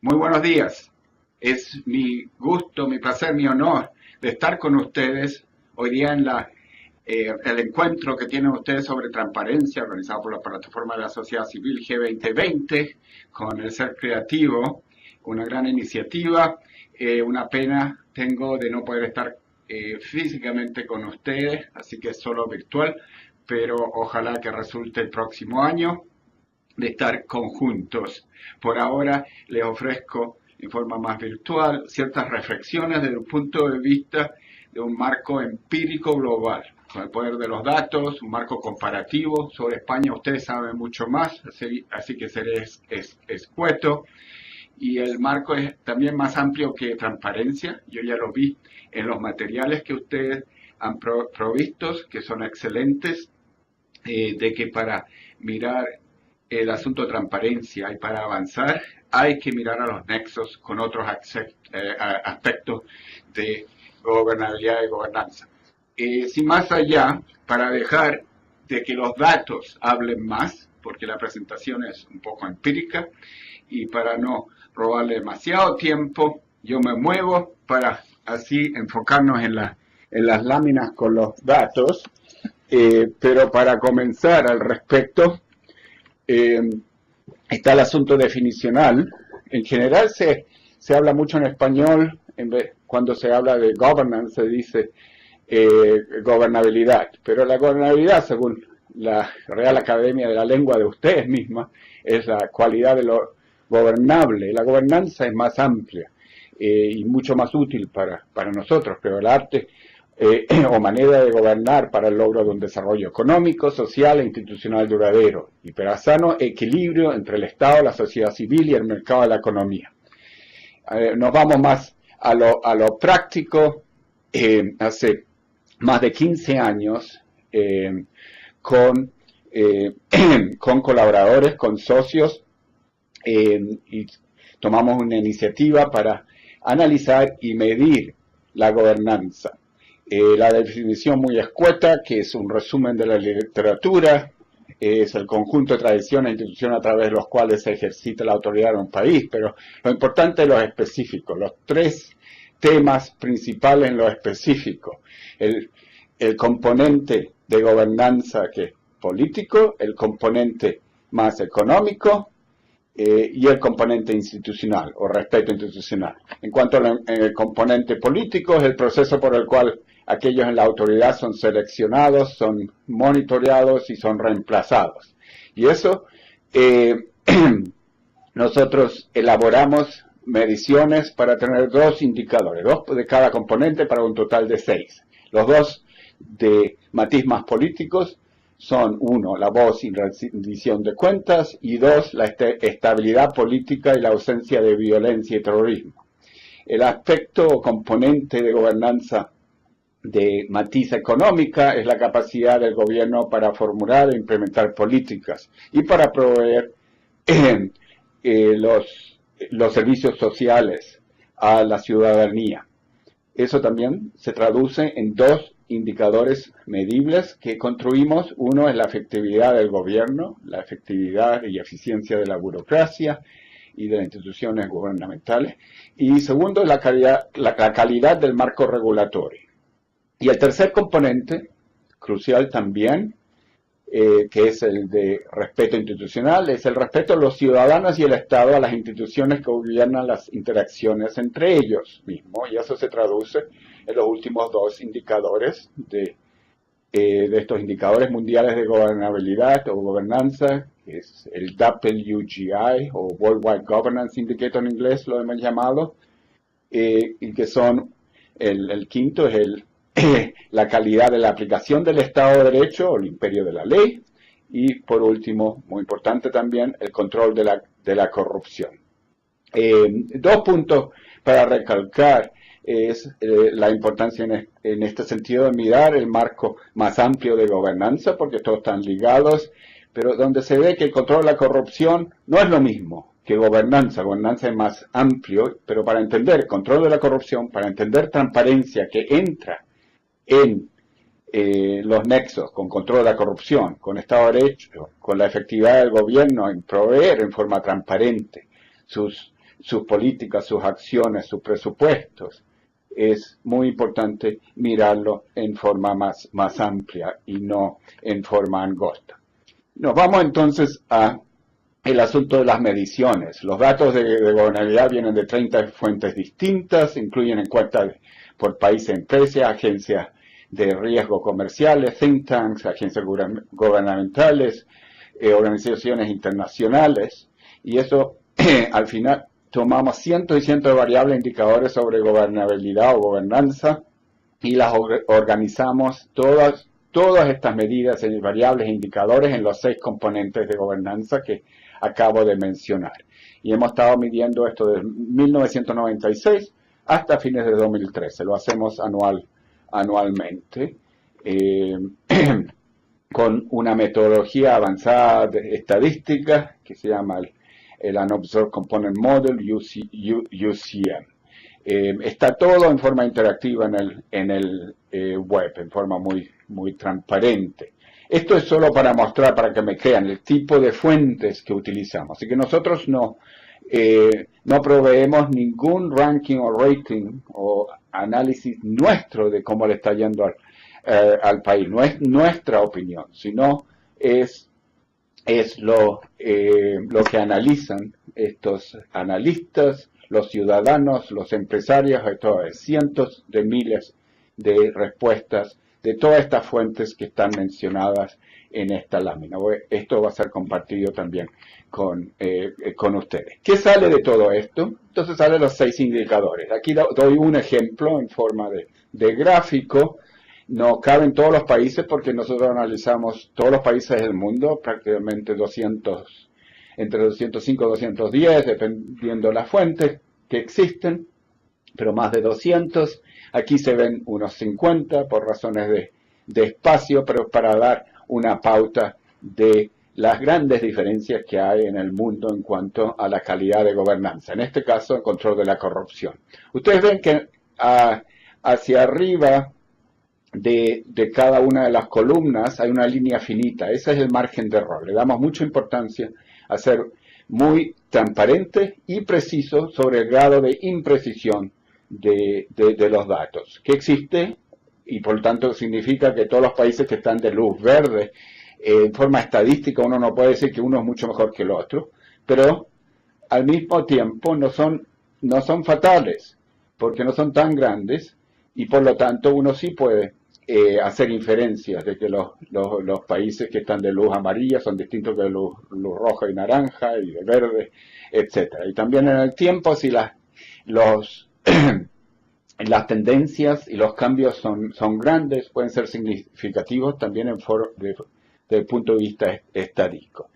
Muy buenos días. Es mi gusto, mi placer, mi honor de estar con ustedes hoy día en el encuentro que tienen ustedes sobre transparencia, organizado por la plataforma de la sociedad civil G2020, con el Ser Creativo, una gran iniciativa. Una pena tengo de no poder estar físicamente con ustedes, así que es solo virtual, pero ojalá que resulte el próximo año de estar conjuntos. Por ahora les ofrezco en forma más virtual ciertas reflexiones desde un punto de vista de un marco empírico global, con el poder de los datos, un marco comparativo. Sobre España ustedes saben mucho más, así que seré escueto. Y el marco es también más amplio que transparencia. Yo ya lo vi en los materiales que ustedes han provistos, que son excelentes, de que para mirar el asunto de transparencia y para avanzar hay que mirar a los nexos con otros aspectos de gobernabilidad y gobernanza. Sin más allá, para dejar de que los datos hablen más, porque la presentación es un poco empírica, y para no robarle demasiado tiempo, yo me muevo para así enfocarnos en las láminas con los datos, pero para comenzar al respecto, está el asunto definicional. En general se habla mucho en español, cuando se habla de governance se dice gobernabilidad, pero la gobernabilidad, según la Real Academia de la Lengua de ustedes mismas, es la cualidad de lo gobernable. La gobernanza es más amplia y mucho más útil para nosotros, pero el arte o manera de gobernar para el logro de un desarrollo económico, social e institucional duradero y para sano equilibrio entre el Estado, la sociedad civil y el mercado de la economía. Nos vamos más a lo práctico. Hace más de 15 años con colaboradores, con socios, y tomamos una iniciativa para analizar y medir la gobernanza. La definición muy escueta, que es un resumen de la literatura, es el conjunto de tradiciones e instituciones a través de los cuales se ejercita la autoridad en un país, pero lo importante es lo específico, los tres temas principales en lo específico. El componente de gobernanza que es político, el componente más económico, y el componente institucional o respeto institucional. En cuanto al componente político, es el proceso por el cual aquellos en la autoridad son seleccionados, son monitoreados y son reemplazados. Y eso, nosotros elaboramos mediciones para tener dos indicadores, dos de cada componente para un total de 6. Los dos de matiz más políticos son, uno, la voz y rendición de cuentas, y dos, la estabilidad política y la ausencia de violencia y terrorismo. El aspecto o componente de gobernanza de matiz económica es la capacidad del gobierno para formular e implementar políticas y para proveer los servicios sociales a la ciudadanía. Eso también se traduce en dos indicadores medibles que construimos. Uno es la efectividad del gobierno, la efectividad y eficiencia de la burocracia y de las instituciones gubernamentales. Y segundo, la calidad del marco regulatorio. Y el tercer componente, crucial también, que es el de respeto institucional, es el respeto de los ciudadanos y el Estado a las instituciones que gobiernan las interacciones entre ellos mismos, y eso se traduce en los últimos dos indicadores de estos indicadores mundiales de gobernabilidad o gobernanza, que es el WGI o Worldwide Governance Indicator en inglés, lo hemos llamado, y que son, el quinto es la calidad de la aplicación del Estado de Derecho o el imperio de la ley, y por último, muy importante también, el control de la corrupción. Dos puntos para recalcar es la importancia en este sentido de mirar el marco más amplio de gobernanza, porque todos están ligados, pero donde se ve que el control de la corrupción no es lo mismo que gobernanza. Gobernanza es más amplio, pero para entender el control de la corrupción, para entender transparencia que entra en los nexos con control de la corrupción, con Estado de Derecho, con la efectividad del gobierno en proveer en forma transparente sus sus políticas, sus acciones, sus presupuestos, es muy importante mirarlo en forma más amplia y no en forma angosta. Nos vamos entonces a el asunto de las mediciones. Los datos de gobernabilidad vienen de 30 fuentes distintas, incluyen encuestas por país e empresa, agencias de riesgo comerciales, think tanks, agencias gubernamentales, organizaciones internacionales, y eso al final tomamos cientos y cientos de variables indicadores sobre gobernabilidad o gobernanza y las organizamos todas estas medidas y variables e indicadores en los 6 componentes de gobernanza que acabo de mencionar. Y hemos estado midiendo esto desde 1996 hasta fines de 2013. Lo hacemos anualmente con una metodología avanzada de estadística que se llama el Unobserved Component Model, UCM. Está todo en forma interactiva en el web, en forma muy transparente. Esto es solo para mostrar, para que me crean, el tipo de fuentes que utilizamos. Así que nosotros no proveemos ningún ranking o rating o análisis nuestro de cómo le está yendo al país. No es nuestra opinión, sino es lo que analizan estos analistas, los ciudadanos, los empresarios, cientos de miles de respuestas de todas estas fuentes que están mencionadas en esta lámina. Esto va a ser compartido también con ustedes. ¿Qué sale de todo esto? Entonces salen los 6 indicadores. Aquí doy un ejemplo en forma de gráfico. No caben todos los países porque nosotros analizamos todos los países del mundo, prácticamente entre 205 y 210, dependiendo de las fuentes que existen, pero más de 200. Aquí se ven unos 50 por razones de espacio, pero para dar una pauta de las grandes diferencias que hay en el mundo en cuanto a la calidad de gobernanza. En este caso, el control de la corrupción. Ustedes ven que hacia arriba de cada una de las columnas hay una línea finita. Ese es el margen de error. Le damos mucha importancia a ser muy transparente y preciso sobre el grado de imprecisión de los datos que existe, y por lo tanto significa que todos los países que están de luz verde, en forma estadística uno no puede decir que uno es mucho mejor que el otro, pero al mismo tiempo no son fatales, porque no son tan grandes, y por lo tanto uno sí puede hacer inferencias de que los países que están de luz amarilla son distintos que de luz roja y naranja y de verde, etcétera. Y también en el tiempo, si las tendencias y los cambios son grandes, pueden ser significativos también desde el punto de vista estadístico.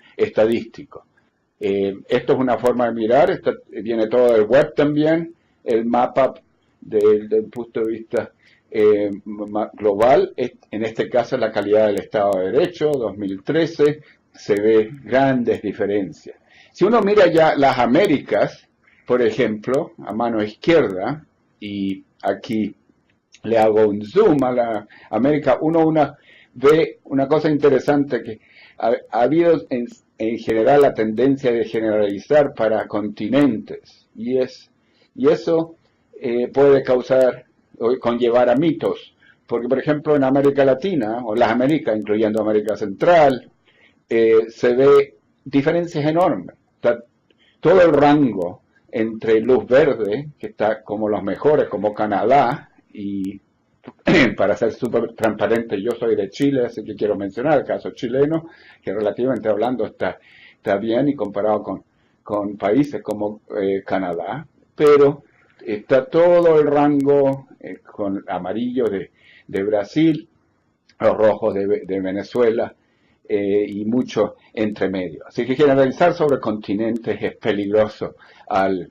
Esto es una forma de mirar, viene todo del web también, el mapa del punto de vista global, en este caso la calidad del Estado de Derecho, 2013, se ve grandes diferencias. Si uno mira ya las Américas, por ejemplo, a mano izquierda, y aquí le hago un zoom a la América, uno ve una cosa interesante, que ha habido en general la tendencia de generalizar para continentes, y eso puede conllevar a mitos, porque por ejemplo en América Latina, o las Américas, incluyendo América Central, se ve diferencias enormes. Todo el rango entre luz verde, que está como los mejores, como Canadá, y para ser súper transparente, yo soy de Chile, así que quiero mencionar el caso chileno, que relativamente hablando está bien y comparado con países como Canadá, pero está todo el rango con amarillo de Brasil, los rojos de Venezuela, y mucho entre medio. Así que generalizar sobre continentes es peligroso al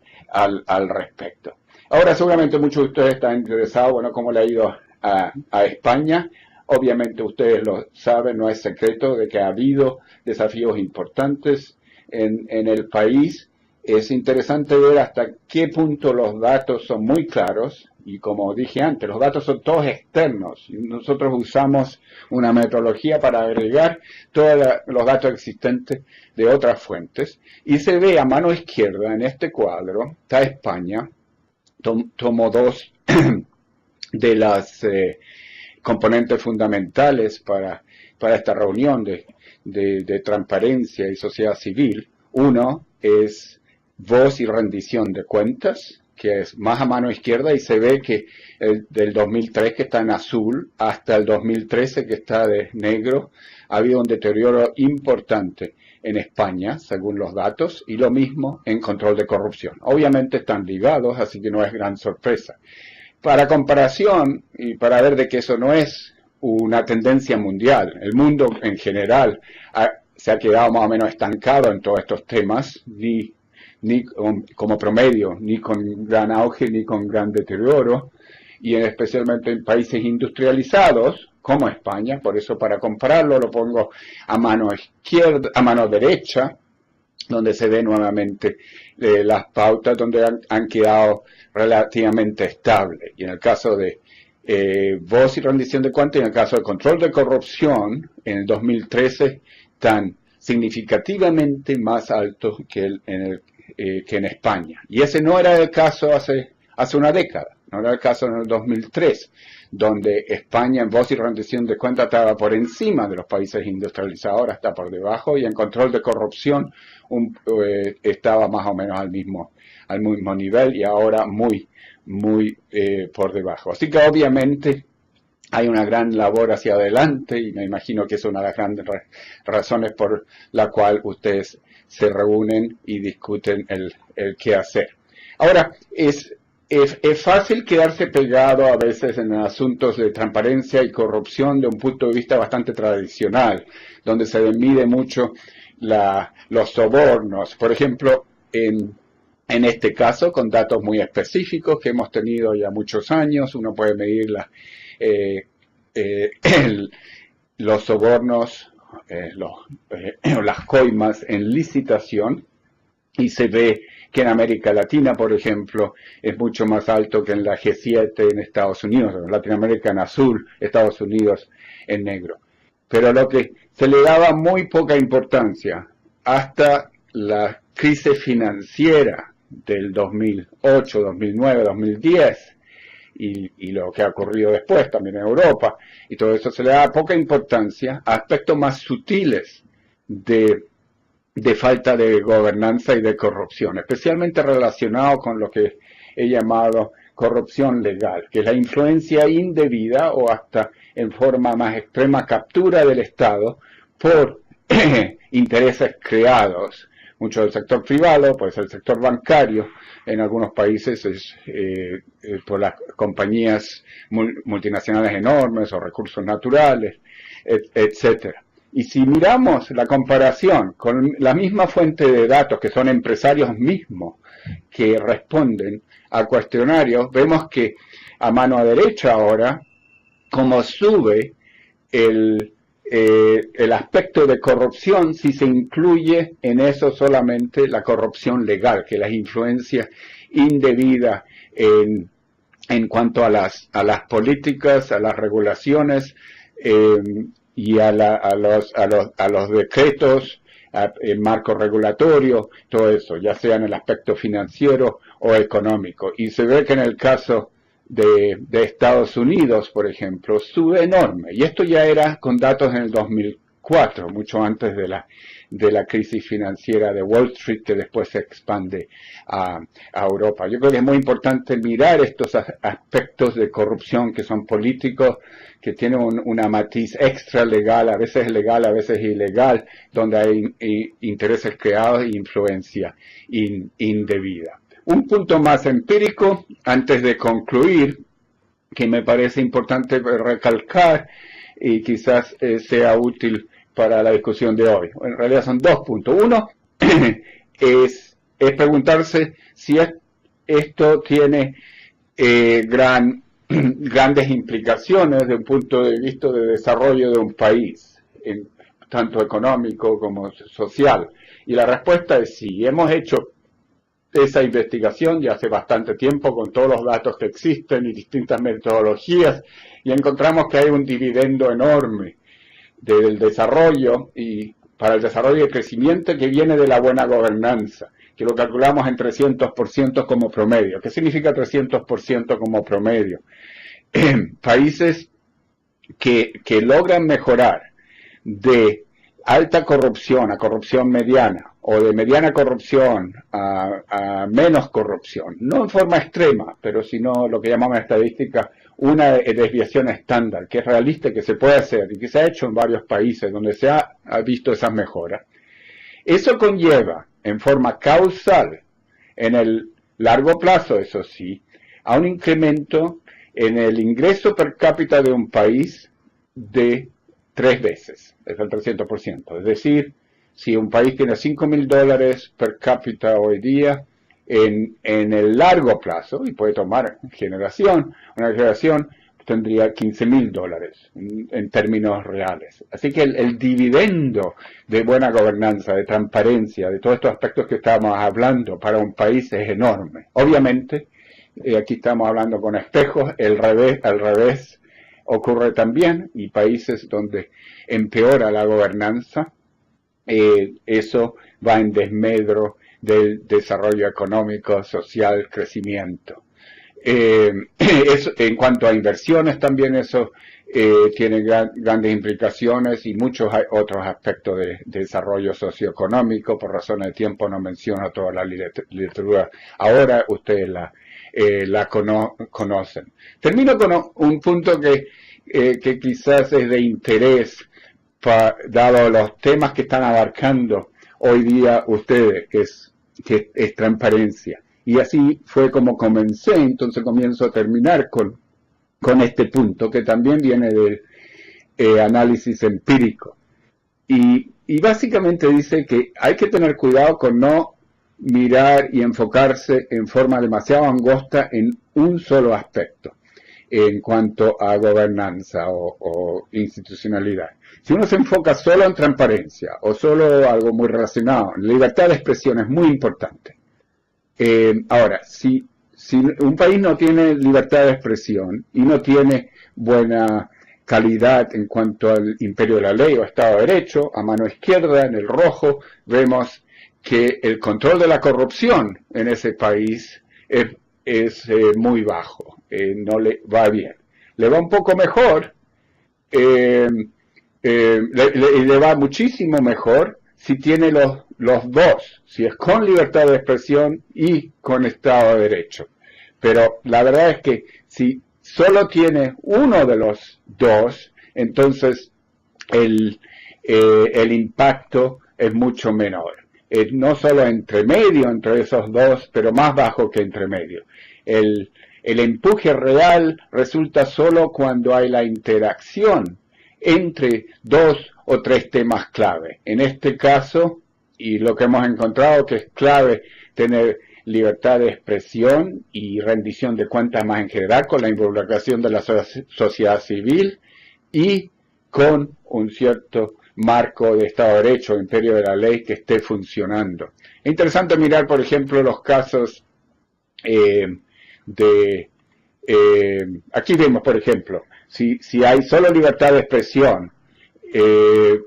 respecto. Ahora seguramente muchos de ustedes están interesados, bueno, cómo le ha ido a España. Obviamente ustedes lo saben, no es secreto de que ha habido desafíos importantes en el país, es interesante ver hasta qué punto los datos son muy claros, y como dije antes, los datos son todos externos. Nosotros usamos una metodología para agregar todos los datos existentes de otras fuentes, y se ve a mano izquierda en este cuadro, está España. Tomo dos de las componentes fundamentales para esta reunión de transparencia y sociedad civil. Uno es voz y rendición de cuentas, que es más a mano izquierda, y se ve que del 2003, que está en azul, hasta el 2013, que está de negro, ha habido un deterioro importante en España, según los datos, y lo mismo en control de corrupción. Obviamente están ligados, así que no es gran sorpresa. Para comparación, y para ver de que eso no es una tendencia mundial, el mundo en general se ha quedado más o menos estancado en todos estos temas, ni como promedio, ni con gran auge, ni con gran deterioro, y especialmente en países industrializados, como España. Por eso, para compararlo, lo pongo a mano izquierda, a mano derecha, donde se ve nuevamente las pautas donde han quedado relativamente estables. Y en el caso de voz y rendición de cuentas, y en el caso de control de corrupción, en el 2013, están significativamente más altos que en España. Y ese no era el caso hace una década, no era el caso en el 2003, donde España en voz y rendición de cuentas estaba por encima de los países industrializados, ahora está por debajo, y en control de corrupción estaba más o menos al mismo nivel, y ahora muy por debajo. Así que obviamente hay una gran labor hacia adelante, y me imagino que es una de las grandes razones por la cual ustedes se reúnen y discuten el qué hacer. Ahora, es fácil quedarse pegado a veces en asuntos de transparencia y corrupción de un punto de vista bastante tradicional, donde se mide mucho los sobornos. Por ejemplo, en este caso, con datos muy específicos que hemos tenido ya muchos años, uno puede medir los sobornos, las coimas en licitación, y se ve que en América Latina, por ejemplo, es mucho más alto que en la G7 en Estados Unidos, en Latinoamérica en azul, Estados Unidos en negro. Pero lo que se le daba muy poca importancia hasta la crisis financiera del 2008, 2009, 2010, y lo que ha ocurrido después también en Europa, y todo eso se le da poca importancia a aspectos más sutiles de falta de gobernanza y de corrupción, especialmente relacionado con lo que he llamado corrupción legal, que es la influencia indebida o hasta en forma más extrema captura del Estado por intereses creados, mucho del sector privado, pues el sector bancario, en algunos países es por las compañías multinacionales enormes o recursos naturales, etcétera. Y si miramos la comparación con la misma fuente de datos, que son empresarios mismos que responden a cuestionarios, vemos que a mano derecha ahora, como sube el aspecto de corrupción, si se incluye en eso solamente la corrupción legal, que las influencias indebidas en cuanto a las políticas, a las regulaciones, y a los decretos, el marco regulatorio, todo eso, ya sea en el aspecto financiero o económico. Y se ve que en el caso de Estados Unidos, por ejemplo, sube enorme. Y esto ya era con datos en el 2004, mucho antes de la crisis financiera de Wall Street, que después se expande a Europa. Yo creo que es muy importante mirar estos aspectos de corrupción que son políticos, que tienen una matiz extra legal, a veces legal, a veces ilegal, donde hay intereses creados e influencia indebida. Un punto más empírico, antes de concluir, que me parece importante recalcar y quizás sea útil para la discusión de hoy. En realidad son dos puntos. Uno es preguntarse si esto tiene grandes implicaciones desde un punto de vista de desarrollo de un país, tanto económico como social. Y la respuesta es sí. Hemos hecho esa investigación ya hace bastante tiempo con todos los datos que existen y distintas metodologías y encontramos que hay un dividendo enorme del desarrollo y para el desarrollo y el crecimiento que viene de la buena gobernanza, que lo calculamos en 300% como promedio. ¿Qué significa 300% como promedio? Países que logran mejorar de alta corrupción a corrupción mediana o de mediana corrupción a menos corrupción, no en forma extrema, pero sino lo que llamamos en estadística una desviación estándar, que es realista y que se puede hacer y que se ha hecho en varios países donde se ha visto esas mejoras. Eso conlleva en forma causal, en el largo plazo, eso sí, a un incremento en el ingreso per cápita de un país de 3 veces, es el 300%. Es decir, si un país tiene $5.000 per cápita hoy día, en el largo plazo, y puede tomar una generación tendría $15.000 en términos reales. Así que el dividendo de buena gobernanza, de transparencia, de todos estos aspectos que estábamos hablando para un país es enorme. Obviamente, aquí estamos hablando con espejos, al revés ocurre también, y países donde empeora la gobernanza, eso va en desmedro del desarrollo económico, social, crecimiento. En cuanto a inversiones también eso tiene grandes implicaciones y muchos otros aspectos de desarrollo socioeconómico. Por razones de tiempo no menciono toda la literatura. Ahora ustedes la conocen. Termino con un punto que quizás es de interés dado los temas que están abarcando hoy día ustedes, que es transparencia. Y así fue como comencé, entonces comienzo a terminar con este punto, que también viene del análisis empírico. Y básicamente dice que hay que tener cuidado con no mirar y enfocarse en forma demasiado angosta en un solo aspecto, en cuanto a gobernanza o institucionalidad. Si uno se enfoca solo en transparencia o solo algo muy relacionado, libertad de expresión es muy importante. Ahora, si un país no tiene libertad de expresión y no tiene buena calidad en cuanto al imperio de la ley o Estado de Derecho, a mano izquierda, en el rojo, vemos que el control de la corrupción en ese país es muy bajo, no le va bien. Le va un poco mejor, le va muchísimo mejor si tiene los dos, si es con libertad de expresión y con Estado de Derecho. Pero la verdad es que si solo tiene uno de los dos, entonces el impacto es mucho menor. No solo entre medio, entre esos dos, pero más bajo que entre medio. El empuje real resulta solo cuando hay la interacción entre 2 o 3 temas clave. En este caso, y lo que hemos encontrado que es clave tener libertad de expresión y rendición de cuentas más en general con la involucración de la sociedad civil y con un cierto marco de Estado de Derecho, imperio de la ley que esté funcionando. Es interesante mirar, por ejemplo, los casos aquí vemos, por ejemplo, si hay solo libertad de expresión,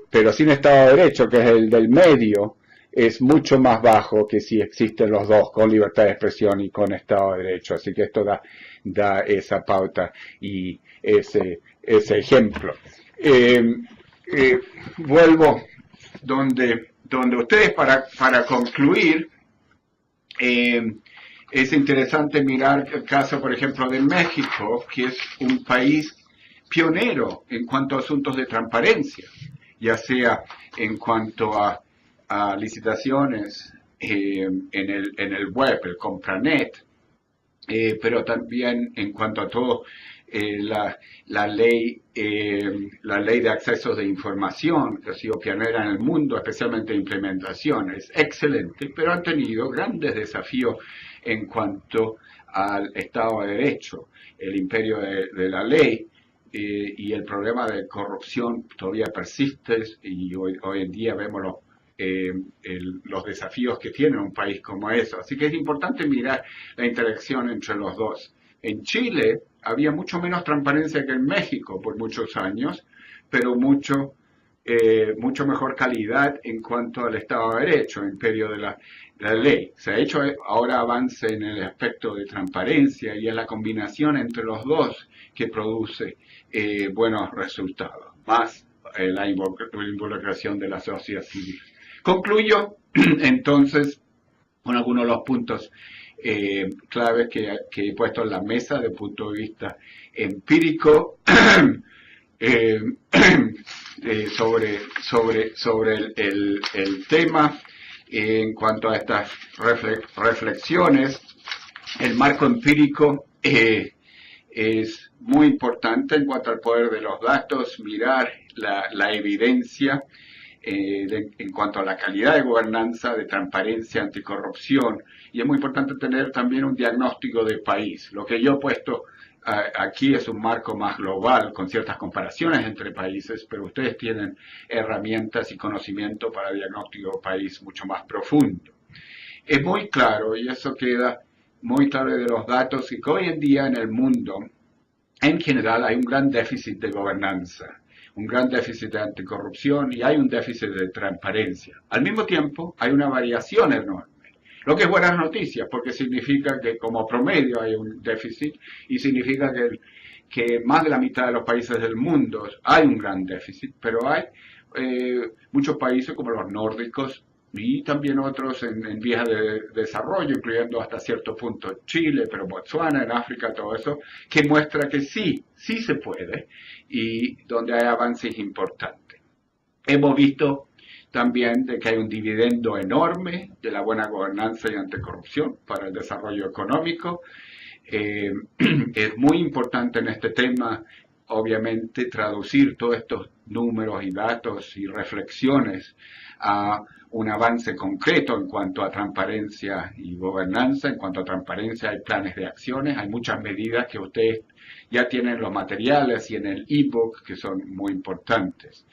pero sin Estado de Derecho, que es el del medio, es mucho más bajo que si existen los dos, con libertad de expresión y con Estado de Derecho. Así que esto da esa pauta y ese ejemplo. Vuelvo donde ustedes, para concluir, es interesante mirar el caso, por ejemplo, de México, que es un país pionero en cuanto a asuntos de transparencia, ya sea en cuanto a licitaciones en el web, el Compranet, pero también en cuanto a todo la ley de accesos de información, que ha sido pionera en el mundo, especialmente en implementación, es excelente, pero han tenido grandes desafíos en cuanto al Estado de Derecho, el imperio de la ley, y el problema de corrupción todavía persiste, y hoy en día vemos los desafíos que tiene un país como eso. Así que es importante mirar la interacción entre los dos. En Chile había mucho menos transparencia que en México por muchos años, pero mucho mejor calidad en cuanto al Estado de Derecho, imperio de la ley. Se ha hecho ahora avance en el aspecto de transparencia y es la combinación entre los dos que produce buenos resultados, más la involucración de la sociedad civil. Concluyo entonces con algunos de los puntos claves que he puesto en la mesa desde el punto de vista empírico sobre el tema. En cuanto a estas reflexiones, el marco empírico es muy importante en cuanto al poder de los datos, mirar la evidencia en cuanto a la calidad de gobernanza, de transparencia, anticorrupción, y es muy importante tener también un diagnóstico de país. Lo que yo he puesto aquí es un marco más global, con ciertas comparaciones entre países, pero ustedes tienen herramientas y conocimiento para diagnóstico de país mucho más profundo. Es muy claro, y eso queda muy claro de los datos, que hoy en día en el mundo, en general, hay un gran déficit de gobernanza, un gran déficit de anticorrupción y hay un déficit de transparencia. Al mismo tiempo, hay una variación enorme. Lo que es buenas noticias, porque significa que como promedio hay un déficit y significa que más de la mitad de los países del mundo hay un gran déficit, pero hay muchos países como los nórdicos y también otros en vías de desarrollo, incluyendo hasta cierto punto Chile, pero Botsuana, en África, todo eso, que muestra que sí se puede y donde hay avances importantes. Hemos visto también de que hay un dividendo enorme de la buena gobernanza y anticorrupción para el desarrollo económico. Es muy importante en este tema, obviamente, traducir todos estos números y datos y reflexiones a un avance concreto en cuanto a transparencia y gobernanza. En cuanto a transparencia hay planes de acciones, hay muchas medidas que ustedes ya tienen en los materiales y en el ebook que son muy importantes.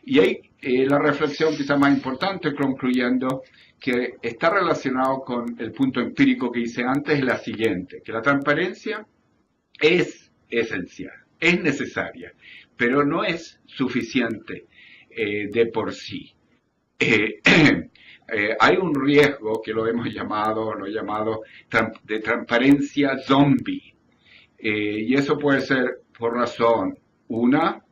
Y ahí la reflexión quizá más importante, concluyendo, que está relacionado con el punto empírico que hice antes, es la siguiente, que la transparencia es esencial, es necesaria, pero no es suficiente de por sí. Hay un riesgo que lo he llamado de transparencia zombie, y eso puede ser por razón, una,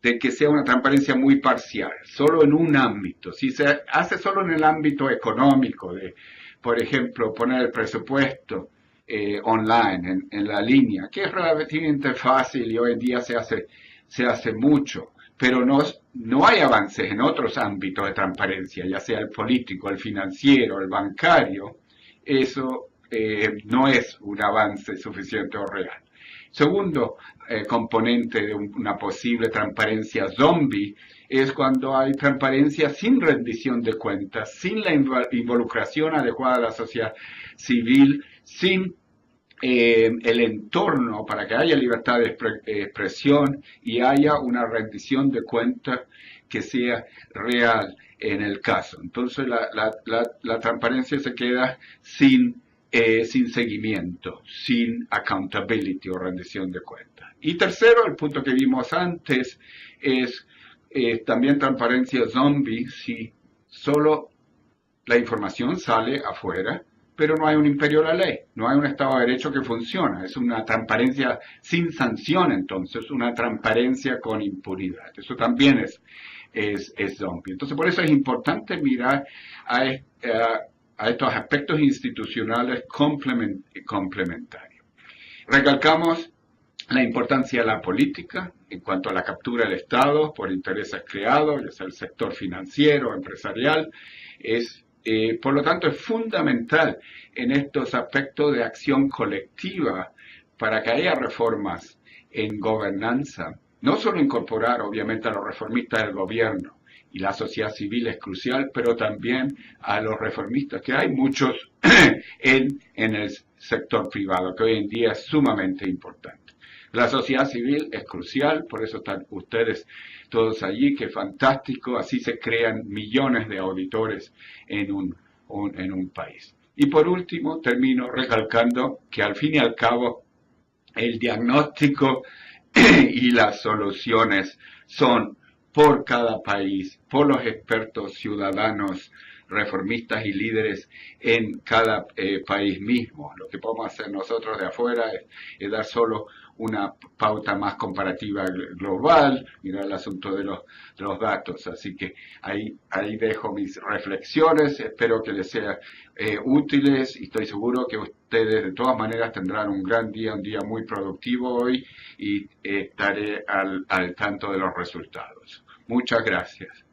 de que sea una transparencia muy parcial, solo en un ámbito. Si se hace solo en el ámbito económico, de, por ejemplo, poner el presupuesto online, en la línea, que es relativamente fácil y hoy en día se hace mucho, pero no hay avances en otros ámbitos de transparencia, ya sea el político, el financiero, el bancario, eso no es un avance suficiente o real. Segundo componente de una posible transparencia zombie es cuando hay transparencia sin rendición de cuentas, sin la involucración adecuada de la sociedad civil, sin el entorno para que haya libertad de expresión y haya una rendición de cuentas que sea real en el caso. Entonces la transparencia se queda sin seguimiento, sin accountability o rendición de cuentas. Y tercero, el punto que vimos antes es también transparencia zombie si solo la información sale afuera, pero no hay un imperio de la ley, no hay un Estado de Derecho que funciona. Es una transparencia sin sanción, entonces, una transparencia con impunidad. Eso también es zombie. Entonces, por eso es importante mirar a estos aspectos institucionales complementarios. Recalcamos la importancia de la política en cuanto a la captura del Estado por intereses creados, ya sea el sector financiero, empresarial. Por lo tanto, es fundamental en estos aspectos de acción colectiva para que haya reformas en gobernanza, no solo incorporar obviamente a los reformistas del gobierno, y la sociedad civil es crucial, pero también a los reformistas, que hay muchos en el sector privado, que hoy en día es sumamente importante. La sociedad civil es crucial, por eso están ustedes todos allí, que fantástico, así se crean millones de auditores en en un país. Y por último, termino recalcando que al fin y al cabo el diagnóstico y las soluciones son por cada país, por los expertos ciudadanos, reformistas y líderes en cada país mismo. Lo que podemos hacer nosotros de afuera es dar solo una pauta más comparativa global, mirar el asunto de los datos. Así que ahí dejo mis reflexiones, espero que les sean útiles y estoy seguro que ustedes de todas maneras tendrán un gran día, un día muy productivo hoy y estaré al tanto de los resultados. Muchas gracias.